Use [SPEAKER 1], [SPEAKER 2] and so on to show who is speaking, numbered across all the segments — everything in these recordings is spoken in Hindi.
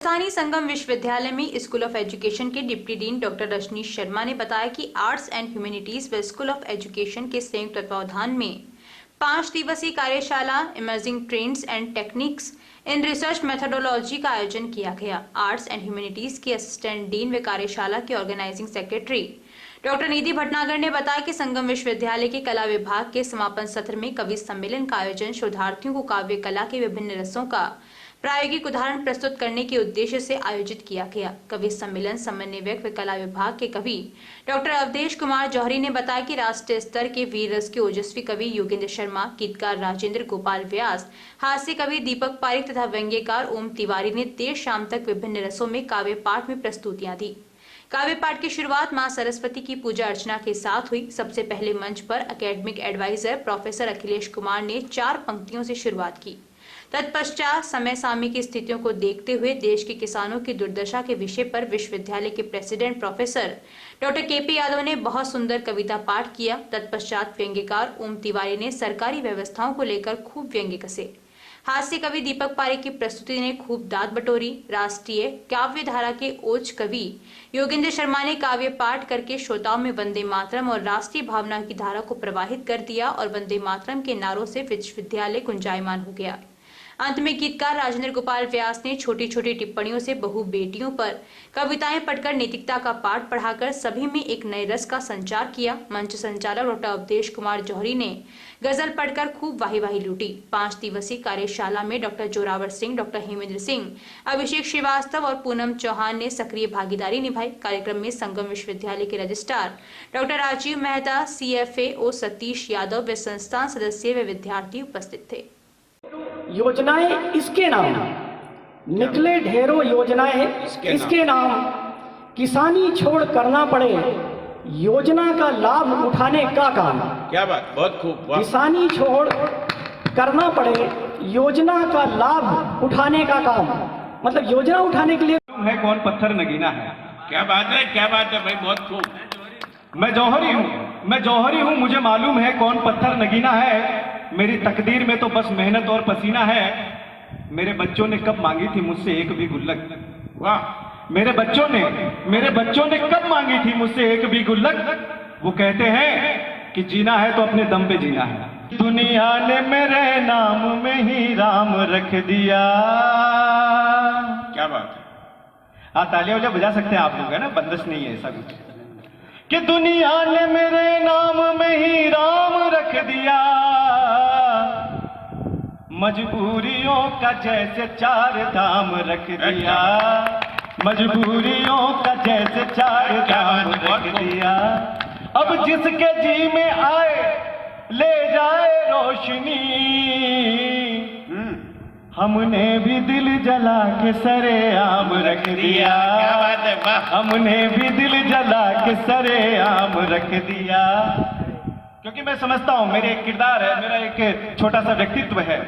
[SPEAKER 1] राजधानी संगम विश्वविद्यालय में स्कूल ऑफ एजुकेशन के deputy dean doctor Rajneesh Sharma ने बताया कि आर्ट्स एंड ह्यूमैनिटीज व स्कूल ऑफ एजुकेशन के संयुक्त तत्वावधान में 5 दिवसीय कार्यशाला emerging trends and techniques in research methodology का आयोजन किया गया। आर्ट्स एंड ह्यूमैनिटीज के असिस्टेंट डीन व कार्यशाला के organising secretary doctor Nidhi Bhatnagar ने बताया कि संगम विश्वविद्यालय के कला विभाग के समापन सत्र में कवि सम्मेलन का आयोजन शोधार्थियों को काव्य कला के विभिन्न रसों का प्रायोगिक उदाहरण प्रस्तुत करने के उद्देश्य से आयोजित किया गया। कवि सम्मेलन समन्वयक व कला विभाग के कवि डॉक्टर अवधेश कुमार जौहरी ने बताया कि राष्ट्रीय स्तर के वीर रस के ओजस्वी कवि योगेंद्र शर्मा, गीतकार राजेंद्र गोपाल व्यास, हास्य कवि दीपक पारिक तथा व्यंग्यकार ओम तिवारी ने देर शाम तक विभिन्न रसों में काव्य पाठ में प्रस्तुतियां दी। काव्य पाठ की शुरुआत मां सरस्वती की पूजा अर्चना के साथ हुई। सबसे पहले मंच पर academic adviser professor Akhilesh Kumar ने 4 पंक्तियों से शुरुआत की। तत्पश्चात समय सामयिक की स्थितियों को देखते हुए देश के किसानों की दुर्दशा के विषय पर विश्वविद्यालय के president professor doctor KP Yadav ने बहुत सुंदर कविता पाठ किया। तत्पश्चात व्यंग्यकार ओम तिवारी ने सरकारी व्यवस्थाओं को लेकर खूब व्यंग्य कसे। हास्य कवि दीपक पारिक की प्रस्तुति ने खूब दाद बटोरी। राष्ट्रीय काव्य धारा के ओज कवि योगेंद्र शर्मा ने काव्य पाठ करके श्रोताओं में वंदे मातरम और राष्ट्रीय भावना की धारा को प्रवाहित कर दिया और वंदे मातरम के नारों से विश्वविद्यालय गुंजायमान हो गया। अंत में गीतकार राजेंद्र गोपाल व्यास ने छोटी छोटी टिप्पणियों से बहु बेटियों पर कविताएं पढ़कर नैतिकता का पाठ पढ़ाकर सभी में एक नए रस का संचार किया। मंच संचालक डॉक्टर अवधेश कुमार जौहरी ने गजल पढ़कर खूब वाही लूटी। 5 दिवसीय कार्यशाला में डॉक्टर जोरावर सिंह, डॉक्टर हेमेंद्र सिंह, अभिषेक श्रीवास्तव और पूनम चौहान ने सक्रिय भागीदारी निभाई। कार्यक्रम में संगम विश्वविद्यालय के registrar doctor Rajiv Mehta, CFAO Satish Yadav व संस्थान सदस्य व विद्यार्थी उपस्थित थे।
[SPEAKER 2] योजनाएं इसके नाम निकले ढेरों योजनाएं इसके नाम, किसानी छोड़ करना पड़े योजना का लाभ उठाने का काम।
[SPEAKER 3] क्या बात, बहुत खूब।
[SPEAKER 2] किसानी छोड़ करना पड़े योजना का लाभ उठाने का काम, मतलब योजना उठाने के लिए
[SPEAKER 4] है कौन पत्थर नगीना है।
[SPEAKER 3] क्या बात है, क्या बात है भाई, बहुत खूब।
[SPEAKER 4] मैं जौहरी हूँ, मुझे मालूम है कौन पत्थर नगीना है। मेरी तकदीर में तो बस मेहनत और पसीना है। मेरे बच्चों ने कब मांगी थी मुझसे एक भी गुल्लक।
[SPEAKER 3] वाह।
[SPEAKER 4] मेरे बच्चों ने कब मांगी थी मुझसे एक भी गुल्लक। वो कहते हैं कि जीना है तो अपने दम पे जीना है। दुनिया ने मेरे नाम में ही राम रख दिया।
[SPEAKER 3] क्या बात है।
[SPEAKER 4] हाँ, तालियां वलियां बजा सकते हैं आप लोग, है ना, बंदिश नहीं है ऐसा कुछ। कि दुनिया ने मेरे नाम में ही राम रख दिया, मजबूरियों का जैसे 4 धाम रख दिया। मजबूरियों का जैसे 4 धाम रख दिया। अब जिसके जी में आए ले जाए रोशनी, हमने भी दिल जला के सरेआम रख दिया।
[SPEAKER 3] क्या बात है, वाह।
[SPEAKER 4] हमने भी दिल जला के सरेआम रख दिया। क्योंकि मैं समझता हूं मेरे एक किरदार है, मेरा एक छोटा सा व्यक्तित्व है।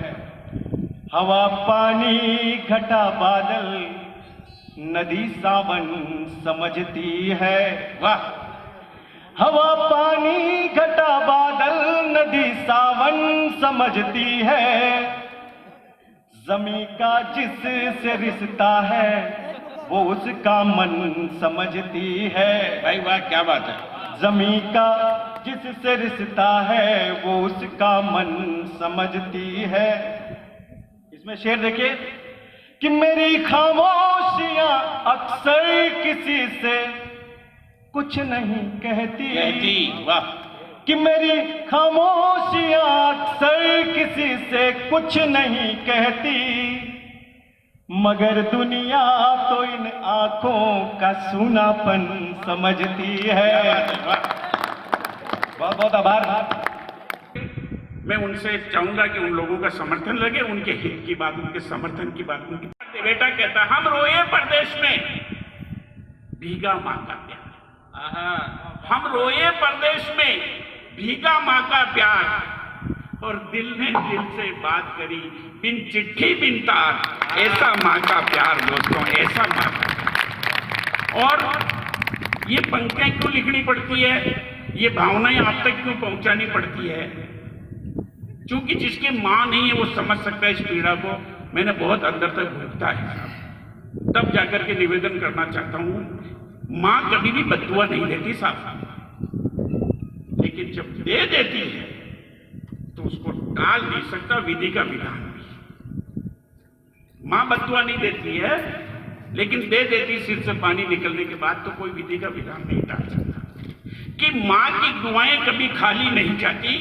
[SPEAKER 4] हवा पानी घटा बादल नदी सावन समझती है।
[SPEAKER 3] वाह।
[SPEAKER 4] हवा पानी घटा बादल नदी सावन समझती है। जमी का जिससे रिश्ता है वो उसका मन समझती है।
[SPEAKER 3] भाई वाह, क्या बात है।
[SPEAKER 4] जमी का जिससे रिश्ता है वो उसका मन समझती है। इसमें शेर देखिए कि मेरी खामोशियां अक्सर किसी से कुछ नहीं कहती।
[SPEAKER 3] वाह।
[SPEAKER 4] कि मेरी खामोशियां अक्सर किसी से कुछ नहीं कहती, मगर दुनिया तो इन आंखों का सूनापन समझती है। बहुत बहुत आभार।
[SPEAKER 3] मैं उनसे चाहूंगा कि उन लोगों का समर्थन लगे, उनके हित की बात, उनके समर्थन की बात। उनकी बेटा कहता, हम रोए परदेश में भीगा माँ का प्यार। हम रोए परदेश में भीगा माँ का प्यार, और दिल ने दिल से बात करी बिन चिट्ठी बिन तार। ऐसा माँ का प्यार दोस्तों, ऐसा माँ का। और ये पंक्तियां क्यों लिखनी पड़ती है, ये भावनाएं आप तक क्यों पहुंचानी पड़ती है? क्योंकि जिसकी मां नहीं है वो समझ सकता है इस पीड़ा को। मैंने बहुत अंदर तक भुगता है। तब जाकर के निवेदन करना चाहता हूं, मां कभी भी बद्दुआ नहीं देती साहब, लेकिन जब दे देती है तो उसको टाल नहीं सकता विधि का विधान भी। मां बद्दुआ नहीं देती है, लेकिन दे देती सिर से पानी निकलने के बाद, तो कोई विधि का विधान नहीं टाल सकता। कि मां की दुआएं कभी खाली नहीं जाती,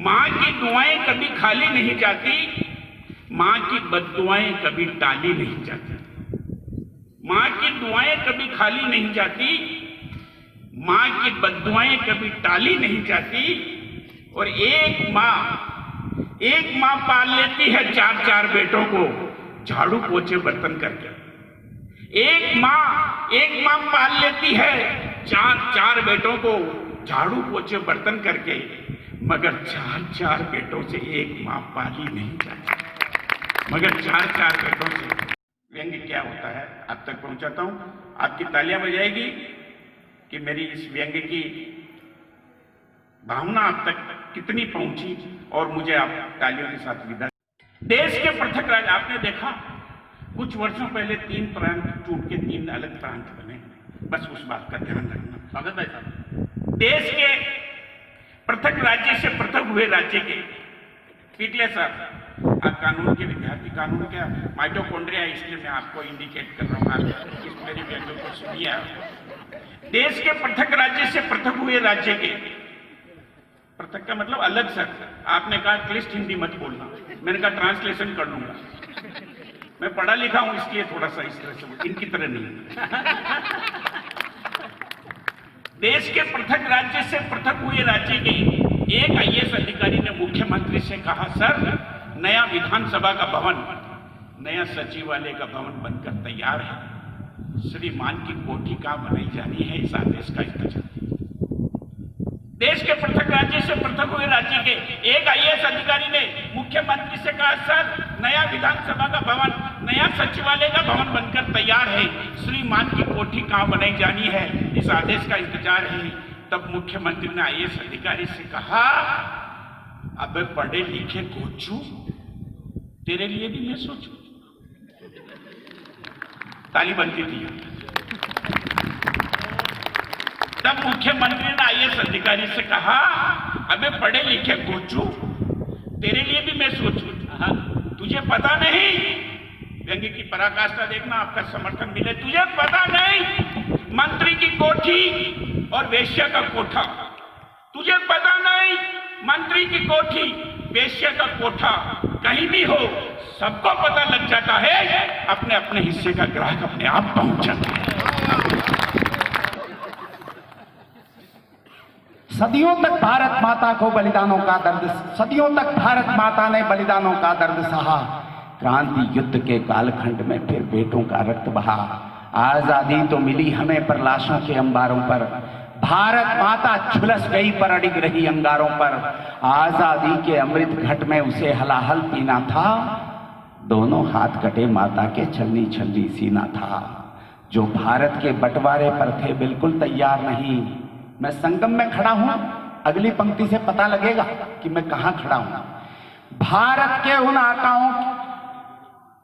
[SPEAKER 3] मां की दुआएं कभी खाली नहीं जाती, मां की बद्दुआएं कभी टाली नहीं जाती। मां की दुआएं कभी खाली नहीं जाती, मां की बद्दुआएं कभी टाली नहीं जाती। और एक मां पाल लेती है 4-4 बेटों को झाड़ू पोछे बर्तन करके। एक मां पाल लेती है 4-4 बेटों को झाड़ू पोछे बर्तन करके, मगर 4-4 बेटों से एक मां पाली नहीं जाती। मगर 4-4 बेटों से व्यंग्य क्या होता है आप तक पहुंचाता हूं। आपकी तालियां बजाएगी कि मेरी इस व्यंग्य की भावना आप तक कितनी पहुंची, और मुझे आप तालियों के साथ विदा। देश के पृथक राज्य आपने देखा, कुछ वर्षों पहले 3 प्रांत टूट के 3 अलग प्रांत बने, बस उस बात का ध्यान रखना। स्वागत भाई साहब। देश के पृथक राज्य से पृथक हुए राज्य के पीटले साहब, आप कानून के विद्यार्थी, कानून क्या माइटोकॉन्ड्रिया, इसलिए मैं आपको इंडिकेट कर रहा हूं, आप इस मेरी व्यंग्य को सुनिए। देश के पृथक राज्य से पृथक हुए राज्य के, पृथक का मतलब अलग सर, आपने कहा क्लिष्ट हिंदी मत बोलना, मैंने कहा ट्रांसलेशन कर लूंगा। मैं पढ़ा लिखा हूं इसलिए थोड़ा सा इस तरह से, इनकी तरह नहीं। देश के पृथक राज्य से पृथक हुए राज्य के एक आईएएस अधिकारी ने मुख्यमंत्री से कहा, सर नया विधानसभा का भवन, नया सचिवालय का भवन बनकर तैयार है, श्रीमान की कोठी कहां बनाई जानी है, इस आदेश का इंतजार। देश के पृथक राज्य से पृथक हुए राज्य के एक आईएएस अधिकारी ने मुख्यमंत्री से कहा, सर नया विधानसभा का भवन, नया सचिवालय का भवन बनकर तैयार है, श्रीमान की कोठी कहां बनाई जानी है, इस आदेश का इंतजार है। तब मुख्यमंत्री ने आईएएस अधिकारी से कहा, अबे पढ़े लिखे गोचू, तेरे लिए भी मैं सोचू। ताली बनती थी। तब मुख्यमंत्री ने आईएएस अधिकारी से कहा, अबे पढ़े लिखे गोचू, तेरे लिए भी मैं सोचू। तुझे पता नहीं, व्यंग्य की पराकाष्ठा देखना, आपका समर्थन मिले। तुझे पता नहीं मंत्री की कोठी और वेश्या का कोठा, तुझे पता नहीं मंत्री की कोठी वेश्या का कोठा कहीं भी हो, सबको पता लग जाता है, अपने अपने हिस्से का ग्राहक अपने आप पहुंच जाता है।
[SPEAKER 5] सदियों तक भारत माता को बलिदानों का दर्द, सदियों तक भारत माता ने बलिदानों का दर्द सहा। क्रांति युद्ध के कालखंड में फिर बेटों का रक्त बहा। आजादी तो मिली हमें पर लाशों के अंबारों पर, भारत माता झुलस गई पर अडिग रही अंगारों पर। आजादी के अमृत घट में उसे हलाहल पीना था, दोनों हाथ कटे माता के छलनी छलनी सीना था। जो भारत के बंटवारे पर थे बिल्कुल तैयार नहीं। मैं संगम में खड़ा हूं, अगली पंक्ति से पता लगेगा कि मैं कहां खड़ा हूं। भारत के उन आकाओं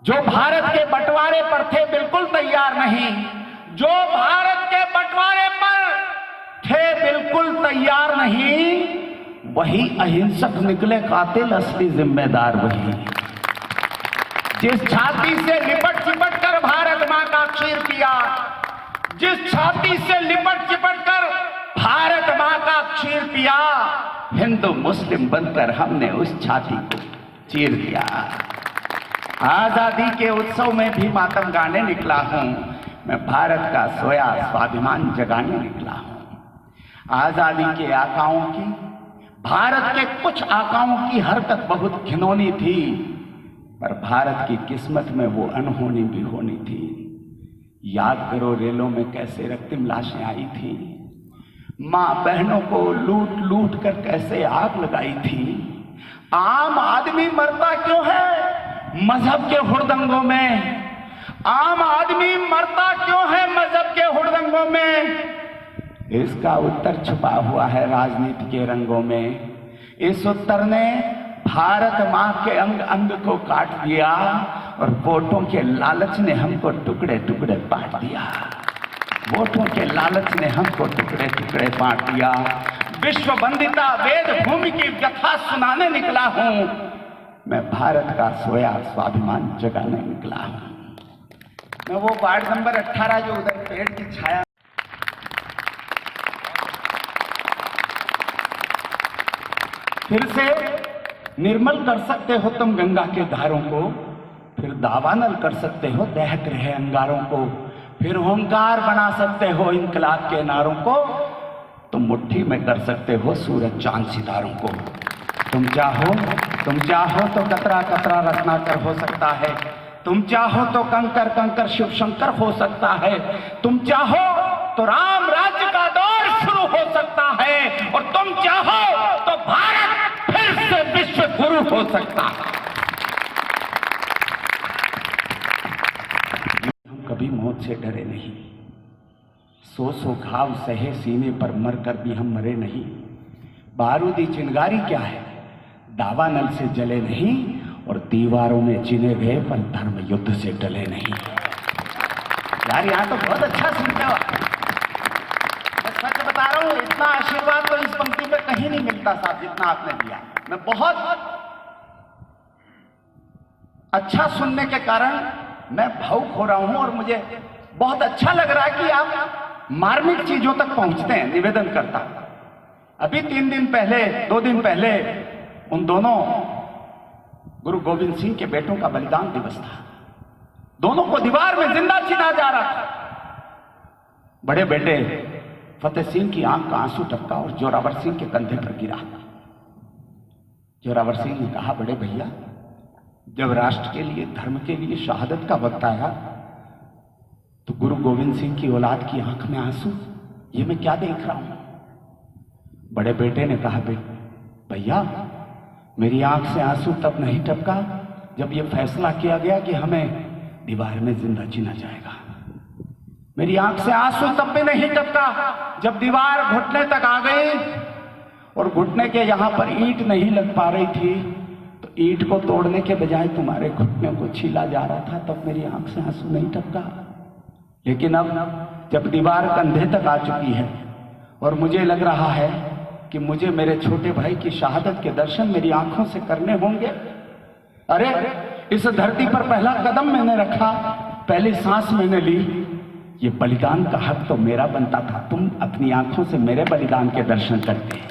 [SPEAKER 5] जो भारत के बंटवारे पर थे बिल्कुल तैयार नहीं, जो भारत के बंटवारे पर थे बिल्कुल तैयार नहीं, वही अहिंसक निकले कातिल, असली जिम्मेदार वही। जिस छाती से लिपट चिपट कर भारत मां का क्षीर पिया, जिस छाती से लिपट चिपट कर भारत मां का क्षीर पिया, हिंदू मुस्लिम बनकर हमने उस छाती को चीर दिया। आजादी के उत्सव में भी मातम गाने निकला हूं, मैं भारत का सोया स्वाभिमान जगाने निकला हूं। आजादी के आकाओं की, भारत के कुछ आकाओं की हरकत बहुत घिनौनी थी, पर भारत की किस्मत में वो अनहोनी भी होनी थी। याद करो रेलों में कैसे रक्तिम लाशें आई थी, मां बहनों को लूट लूट कर कैसे आग लगाई थी। आम आदमी मरता क्यों है मजहब के हुड़दंगों में, आम आदमी मरता क्यों है मजहब के हुड़दंगों में, इसका उत्तर छुपा हुआ है राजनीति के रंगों में। इस उत्तर ने भारत मां के अंग अंग को काट दिया और वोटों के लालच ने हमको टुकड़े टुकड़े बांट दिया। वोटों के लालच ने हमको टुकड़े टुकड़े बांट दिया। विश्व वंदिता वेद भूमि की व्यथा सुनाने निकला हूं। मैं भारत का सोया स्वाभिमान जगाने निकला हूं। मैं वो वार्ड नंबर 18 जो उधर पेड़ की छाया फिर से निर्मल कर सकते हो तुम गंगा के धारों को, फिर दावानल कर सकते हो दहक रहे अंगारों को, फिर ओंकार बना सकते हो इनकलाब के नारों को, तुम मुट्ठी में कर सकते हो सूरज चांद सितारों को। तुम चाहो तो कतरा कतरा रत्नाकर हो सकता है, तुम चाहो तो कंकर कंकर शिव शंकर हो सकता है, तुम चाहो तो राम राज्य का दौर शुरू हो सकता है, और तुम चाहो तो भारत फिर से विश्व गुरु हो सकता है। हम कभी मौत से डरे नहीं, सौ घाव सहे सीने पर मरकर भी हम मरे नहीं। बारूदी चिंगारी क्या है, दावानल से जले नहीं, और दीवारों में चिने गए पर धर्म युद्ध से टले नहीं। यार यहाँ तो बहुत अच्छा सुनते हो। मैं सच बता रहा हूँ, इतना आशीर्वाद तो इस पंक्ति में कहीं नहीं मिलता साहब जितना आपने दिया। मैं बहुत अच्छा सुनने के कारण मैं भावुक हो रहा हूं, और मुझे बहुत अच्छा लग रहा है कि आप मार्मिक चीजों तक पहुंचते हैं। निवेदन करता, अभी 2 दिन पहले उन दोनों गुरु गोविंद सिंह के बेटों का बलिदान दिवस था। दोनों को दीवार में जिंदा चिना जा रहा था। बड़े बेटे फतेह सिंह की आंख का आंसू टपका और जोरावर सिंह के कंधे पर गिरा। जोरावर सिंह ने कहा, बड़े भैया, जब राष्ट्र के लिए धर्म के लिए शहादत का वक्त आया तो गुरु गोविंद सिंह की औलाद की आंख में आंसू, ये मैं क्या देख रहा हूं। बड़े बेटे ने कहा, भैया मेरी आंख से आंसू तब नहीं टपका जब यह फैसला किया गया कि हमें दीवार में जिंदा चीना जाएगा। मेरी आंख से आंसू तब भी नहीं टपका जब दीवार घुटने तक आ गई और घुटने के यहां पर ईंट नहीं लग पा रही थी, तो ईंट को तोड़ने के बजाय तुम्हारे घुटने को छीला जा रहा था, तब मेरी आंख से आंसू नहीं टपका। लेकिन अब जब दीवार कंधे तक आ चुकी है और मुझे लग रहा है कि मुझे मेरे छोटे भाई की शहादत के दर्शन मेरी आंखों से करने होंगे। अरे इस धरती पर पहला कदम मैंने रखा, पहली सांस मैंने ली, ये बलिदान का हक तो मेरा बनता था। तुम अपनी आंखों से मेरे बलिदान के दर्शन करते हैं,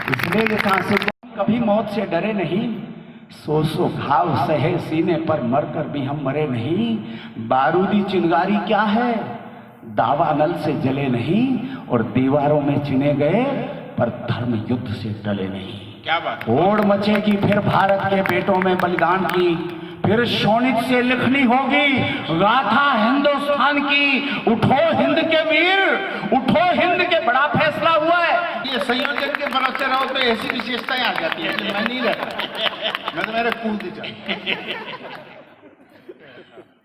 [SPEAKER 5] इसलिए ये सांसों कभी मौत से डरे नहीं। 100 घाव सहे सीने पर मरकर भी हम मरे नहीं। बारूदी चिंगारी क्या है, दावानल से जले नहीं और दीवारों में चिने गए पर धर्म युद्ध से टले नहीं।
[SPEAKER 3] क्या बात,
[SPEAKER 5] होड़ मचेगी फिर भारत के बेटों में बलिदान की, फिर शोणित से लिखनी होगी गाथा हिंदुस्तान की। उठो हिंद के वीर, उठो हिंद के, बड़ा फैसला हुआ है।
[SPEAKER 6] ये संयोजन के भरोसे रहो तो ऐसी विशेषताएं आ जाती है कि मैं नहीं रहता, मैं तो मेरे कूद जाऊं।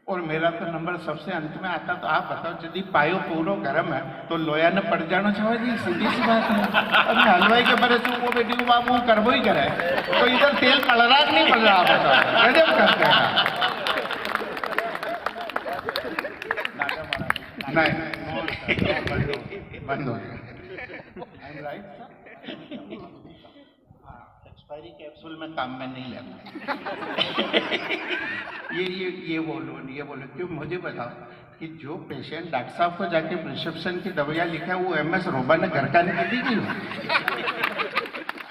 [SPEAKER 6] और मेरा तो नंबर सबसे अंत में आता, तो आप बताओ, यदि पायो पूरो गर्म है तो लोया ने पड़ जाना चाहिए, सीधी सी बात है। अब मैं हलवाई के बरे से वो बेटी को बाबू वो करबो ही करे, तो इधर तेल पड़ रहा नहीं पड़ रहा, बताओ गजब करते हैं। नहीं बंद हो गया। एक्सपायरी कैप्सूल में काम में नहीं लेता। ये बोलो क्यों, मुझे बताओ कि जो पेशेंट डॉक्टर साहब को जाके प्रिस्क्रिप्शन की दवाइयाँ लिखा है वो MS रोबा ने घर का निकल दी क्यों?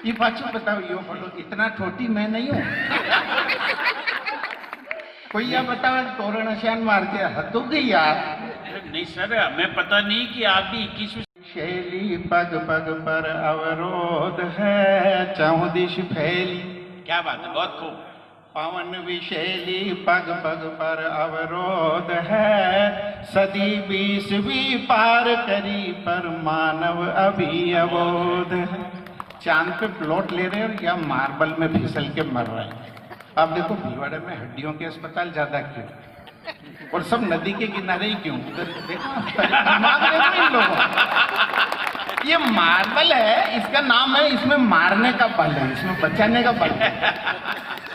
[SPEAKER 6] ये पाछू बताओ, ये बोलो इतना छोटी मैं नहीं हूँ। कोई यह बताओ तोरण शान मार के हतू गई यार।
[SPEAKER 3] नहीं सर, हमें पता नहीं कि आप भी 21वीं
[SPEAKER 6] शैली पग पग पर अवरोध है, चाहूं दिश फैली।
[SPEAKER 3] क्या बात है, बहुत खूब।
[SPEAKER 6] पावन विशैली पग पग पर अवरोध है, सदी 20वीं पार करी पर मानव अभी अबोध है। चांद पे प्लॉट ले रहे हैं या मार्बल में फिसल के मर रहे हैं। अब देखो भीलवाड़ा में हड्डियों के अस्पताल ज्यादा क्यों, और सब नदी के किनारे ही क्यों? देखो दिमाग देखो इन लोगों, ये मार्बल है, इसका नाम है, इसमें मारने का बल है, इसमें बचाने का बल है।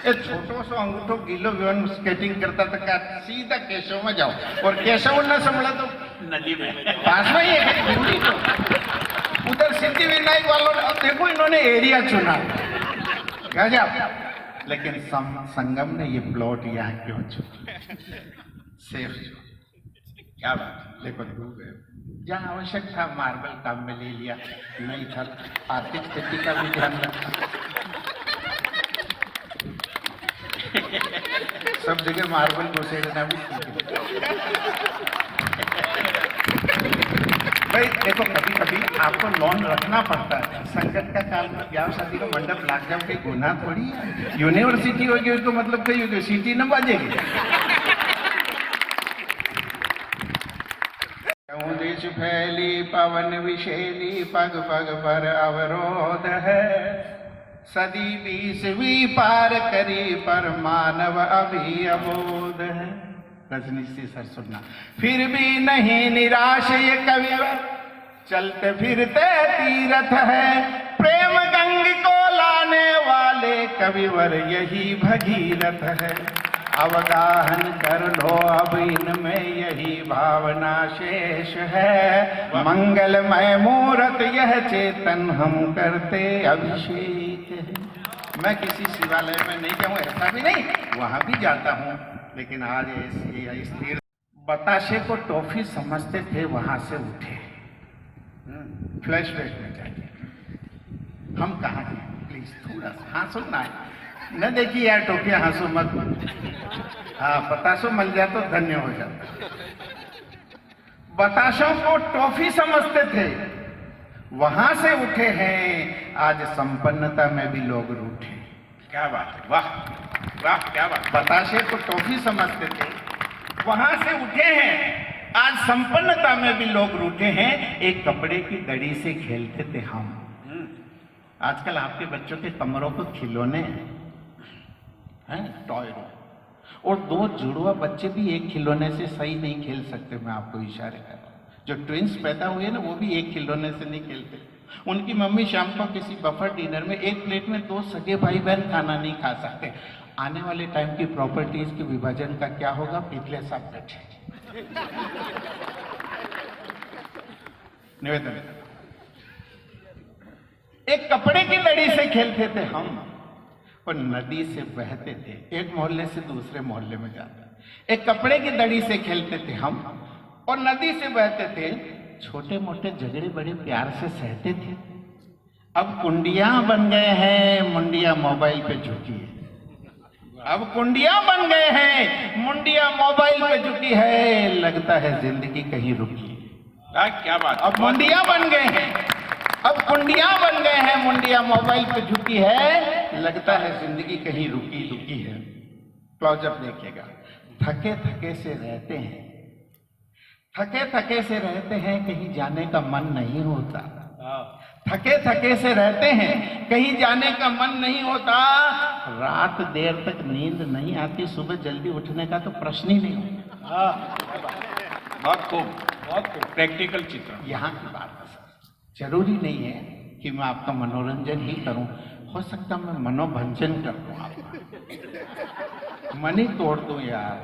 [SPEAKER 6] ए छोटो सो अंगूठो गीलो व्यवन स्केटिंग करता था क्या सीधा केशव में जाओ और केशव न संभला तो
[SPEAKER 3] नदी में
[SPEAKER 6] पास में ही है भिंडी तो उधर सिद्धिविनायक वालों ने अब देखो इन्होंने एरिया चुना गजब लेकिन संगम ने ये प्लॉट यहाँ क्यों चुना सेफ क्या बात देखो डूब गए जहाँ आवश्यक था मार्बल काम में ले लिया नहीं था आर्थिक स्थिति का भी ध्यान रखा सब जगह मार्बल घुसेड़ना भी ठीक है भाई देखो कभी कभी आपको लोन रखना पड़ता है संकट का काल में ब्याह शादी का मंडप लाग जाओ कोई गुनाह थोड़ी है यूनिवर्सिटी होगी तो मतलब कहीं यूनिवर्सिटी न बाजेगी देश फैली पवन विशेली पग पग पर अवरोध है सदी 20वीं पार करी पर मानव अभी अबोध है रजनी से सर सुनना फिर भी नहीं निराश ये कविवर चलते फिरते तीरथ है प्रेम गंग को लाने वाले कविवर यही भगीरथ है अवगाहन कर लो अब इनमें यही भावना शेष है मंगलमय मूर्त यह चेतन हम करते अभिषेक है मैं किसी शिवालय में नहीं जाऊं ऐसा भी नहीं वहां भी जाता हूं लेकिन आज ऐसी स्थिर बताशे को टॉफी समझते थे वहां से उठे फ्लैशबैक में जाइए हम कहाँ थे प्लीज थोड़ा सा हाँ सुनना है न देखिए यार टोपियां हंसो मत हाँ बताशो मिल जाए तो धन्य हो जाता बताशों को टॉफी समझते थे वहां से उठे हैं आज संपन्नता में भी लोग रूठे
[SPEAKER 3] क्या बात है वाह वाह क्या बात
[SPEAKER 6] बताशे को टॉफी समझते थे वहां से उठे हैं आज संपन्नता में भी लोग रूठे हैं एक कपड़े की दड़ी से खेलते थे हम आजकल आपके बच्चों के कमरों को खिलौने हैं टॉय और दो जुड़वा बच्चे भी एक खिलौने से सही नहीं खेल सकते मैं आपको इशारे कर रहा हूं जो ट्विंस पैदा हुए ना वो भी एक खिलौने से नहीं खेलते उनकी मम्मी शाम को किसी बफर डिनर में एक प्लेट में 2 सगे भाई बहन खाना नहीं खा सकते आने वाले टाइम की प्रॉपर्टीज के विभाजन का क्या होगा पिछले साथ बैठे निवेदन एक कपड़े की लड़ी से खेलते थे हम और नदी से बहते थे एक मोहल्ले से दूसरे मोहल्ले में जाते एक कपड़े की दड़ी से खेलते थे हम और नदी से बहते थे छोटे मोटे झगड़े बड़े प्यार से सहते थे अब कुंडियां बन गए हैं मुंडिया मोबाइल पे झुकी है अब कुंडियां बन गए हैं मुंडिया मोबाइल पे झुकी है लगता है जिंदगी कहीं रुकी है
[SPEAKER 3] क्या बात
[SPEAKER 6] अब मुंडिया बन गए हैं अब कुंडियां बन गए हैं मुंडिया मोबाइल पे झुकी है लगता है जिंदगी कहीं रुकी रुकी है क्लोजअप देखिएगा थके थके से रहते हैं थके थके से रहते हैं कहीं जाने का मन नहीं होता थके थके से रहते हैं कहीं जाने का मन नहीं होता रात देर तक नींद नहीं आती सुबह जल्दी उठने का तो प्रश्न ही नहीं होता
[SPEAKER 3] बहुत खूब प्रैक्टिकल चित्र
[SPEAKER 6] यहाँ की बात है सर जरूरी नहीं है कि मैं आपका मनोरंजन ही करूं हो सकता मैं मनोभंजन कर दूं आपका मन ही तोड़ दूं यार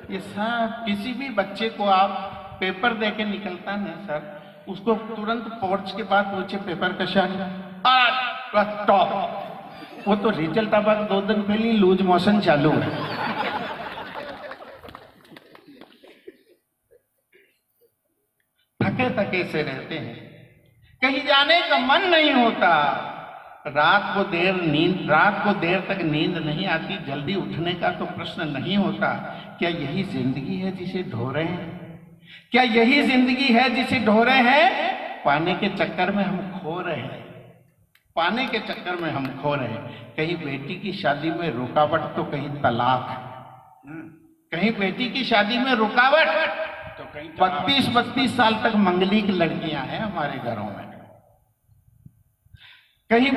[SPEAKER 6] ये सब किसी भी बच्चे को आप पेपर दे के निकलता ना सर उसको तुरंत पोर्च के बाद पूछे पेपर का शान टॉप वो तो रिजल्ट अब 2 दिन पहले लूज मोशन चालू है थके थके से रहते हैं कहीं जाने का मन नहीं होता रात को देर तक नींद नहीं आती जल्दी उठने का तो प्रश्न नहीं होता क्या यही जिंदगी है जिसे ढो रहे हैं क्या यही जिंदगी है जिसे ढो रहे हैं पाने के चक्कर में हम खो रहे हैं पाने के चक्कर में हम खो रहे हैं कहीं बेटी की शादी में रुकावट तो कहीं तलाक कहीं बेटी की शादी में रुकावट
[SPEAKER 3] तो कहीं
[SPEAKER 6] 32 साल तक मंगली की लड़कियां हैं हमारे घरों में कहीं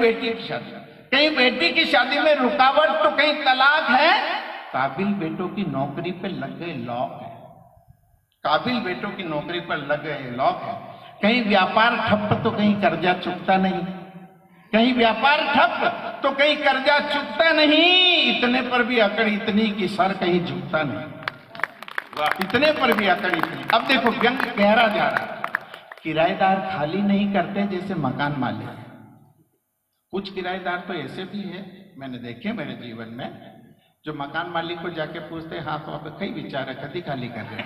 [SPEAKER 6] बेटी की शादी में रुकावट तो कहीं तलाक है काबिल बेटों की नौकरी पे लग गए लॉक है काबिल बेटों की नौकरी पर लग गए लॉक है कहीं व्यापार ठप तो कहीं कर्जा चुकता नहीं कहीं व्यापार ठप तो कहीं कर्जा चुकता नहीं, इतने पर भी अकड़ इतनी कि सर कहीं झुकता नहीं, इतने पर भी अकड़ इतनी। अब देखो व्यंग गहरा जा रहा है। किराएदार खाली नहीं करते जैसे मकान मालिक। कुछ किराएदार तो ऐसे भी है, मैंने देखे मेरे जीवन में, जो मकान मालिक को जाके पूछते हाँ तो अब कई विचार कभी खाली कर रहे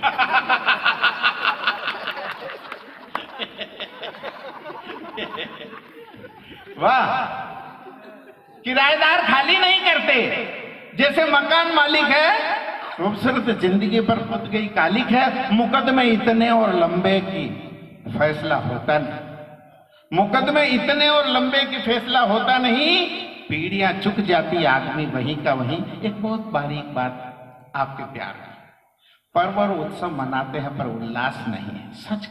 [SPEAKER 6] वाह, किराएदार खाली नहीं करते जैसे मकान मालिक है। खूबसूरत जिंदगी पर पुत गई कालिक है, मुकदमे इतने और लंबे की फैसला होता नहीं, मुकदमे इतने और लंबे की फैसला होता नहीं, पीढ़ियां चुक जाती आदमी वहीं का वहीं। एक बहुत बारीक बात आपके प्यार में, पर्व और उत्सव मनाते हैं पर उल्लास नहीं है, सच